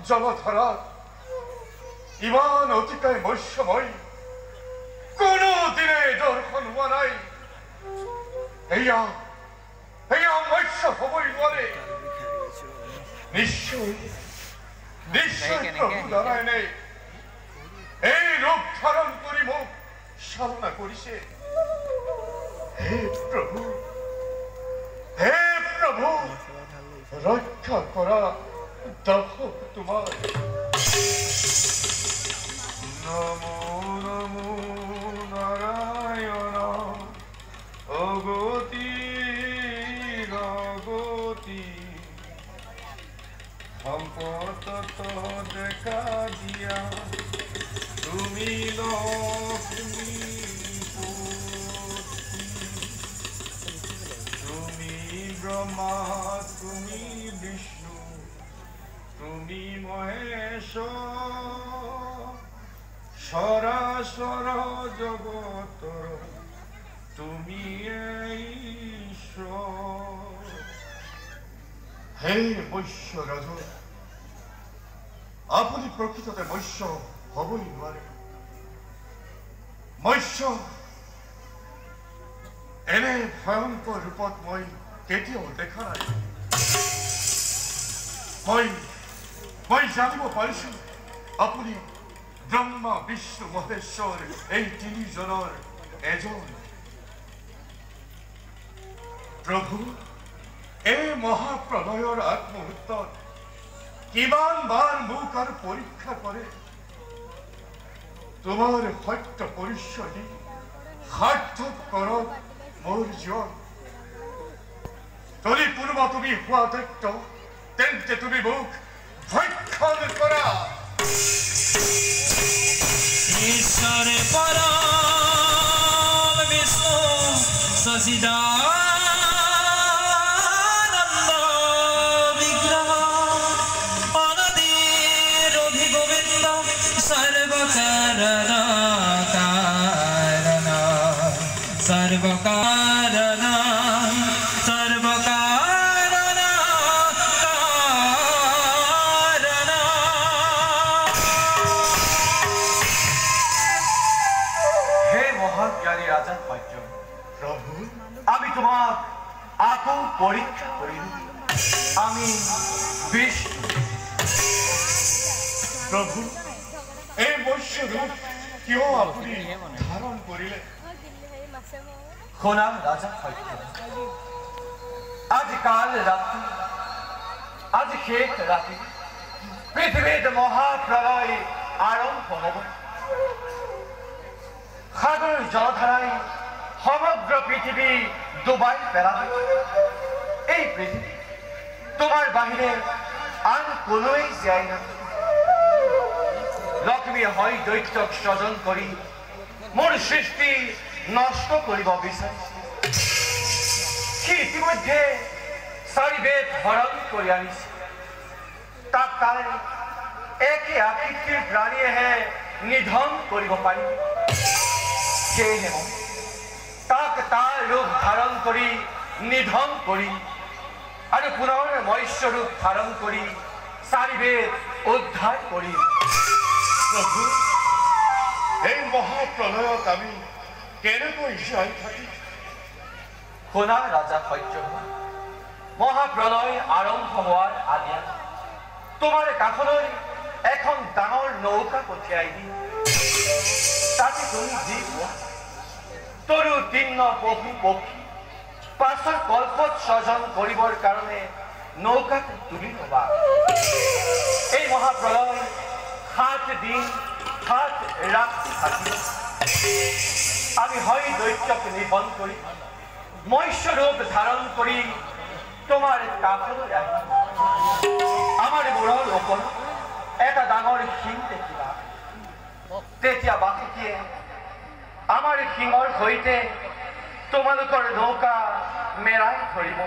জলধারা ইমান অতিকায় বৈশ্যময় কোন দিনে দর্শন হওয়া নাই এইয়া বৈশ্য হবই বলে নিশ্চয় নিশ্চয় প্রভু দাঁড়ায় নেই এই রূপ ধারণ করি মুখ সাধনা করিছে হে প্রভু রক্ষা করা দেখো তোমার নমো নমো নারায়ণ অগতি গগতি সম্পদ দেখা দিয়া তুমি লক্ষ্মী তুমি ব্রহ্মা তুমি বিষ্ণু তুমি মহেশ সরাসর জগতর তুমি ঈশ্বর হে বৈশ্য রাজ আপনি প্রকৃততে বৈশ্য হবই নোৱাৰে মৎস্য এনে ভয়ঙ্কৰ ৰূপত মই কেতিয়াও দেখা নাই মই জানিব পাৰিছো আপুনি ব্ৰহ্মা বিষ্ণু মহেশ্বৰ এই তিনিজনৰ এজন প্ৰভু এই মহাপ্ৰলয়ৰ আগমুহূৰ্তত কিমান বাৰ মোক আৰু পৰীক্ষা কৰে তোমাৰ সত্য পৰিচয় দি সাৰ্থক কৰক মোৰ জীৱন যদি কোনোবা তুমি হোৱা দৈত্য তেন্তে তুমি মোক ভক্ষণ কৰা ঈশ্বর পরম বিষ্ণু সচিদানন্দ বিগ্রহ অনদীর অভিগোবিন্দ সর্বকারণ কারণ সর্বকারণ আমি তোমার আকু পরীক্ষা করিল আমি বিষ্ণু প্রভু এই বৈশ্য রূপ কিয় আপনি ধারণ করিলে শোনাম রাজা সত্য আজ কাল রাত্রি আজ শেষ রাত্রি পৃথিবীর মহাপ্রলয় আরম্ভ হব সাগর জলধারায় সমগ্র পৃথিবী ডুবাই পেলাবে এই পৃথিবী তোমার বাহিরে আন কোনোই যায় না লক্ষ্মী হয় দৈত্যক স্বজন করি মোর সৃষ্টি নষ্ট করিব বিচাৰিছে সি ইতিমধ্যে চাৰি বেদ হৰণ কৰি আনিছে তাক তাই একে আকৃতিৰ প্ৰাণীয়েহে নিধন কৰিব পাৰিব সেয়েহে তাক তাৰ ৰূপ ধাৰণ কৰি নিধন কৰি আৰু পুনৰ মৎস্য ৰূপ ধাৰণ কৰি চাৰি বেদ উদ্ধাৰ কৰি প্ৰভু এই মহাপ্ৰলয়ত আমি কেনেকৈ জীয়াই থাকি শুনা ৰাজা সত্য মহাপ্ৰলয় আৰম্ভ হোৱাৰ আগে তোমাৰ কাষলৈ এখন ডাঙৰ নৌকা পঠিয়াই দি তাতে তুমি যি পোৱা তৰু তিন্ন পশু পক্ষী পাছৰ কল্পত স্বজন কৰিবৰ কাৰণে নৌকাত তুলি ল'বা এই মহাপ্ৰলয় 7 দিন 7 ৰাতি থাকিব আমি হয় দৈত্যক নিধন কৰি মৎস্য ৰূপ ধাৰণ কৰি তোমাৰ কাষলৈ আহিম আমাৰ মূৰৰ ওপৰত এটা ডাঙৰ শিং দেখিবা তেতিয়া বাকীয়ে আমাৰ সিংহৰ সৈতে তোমালোকৰ নৌকা মেৰাই ধৰিব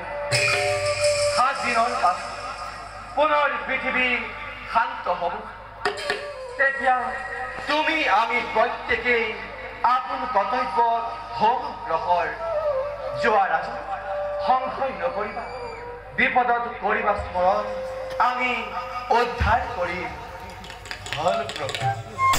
7 দিনৰ পাছত পুনৰ পৃথিৱী শান্ত হ'ব তেতিয়া তুমি আমি প্ৰত্যেকেই আপোন কৰ্তব্যত হোম প্ৰহৰ যোৱাৰ আগত সংশয় নকৰিবা বিপদত কৰিবা স্মৰণ আমি উদ্ধাৰ কৰিম ভাল প্ৰভু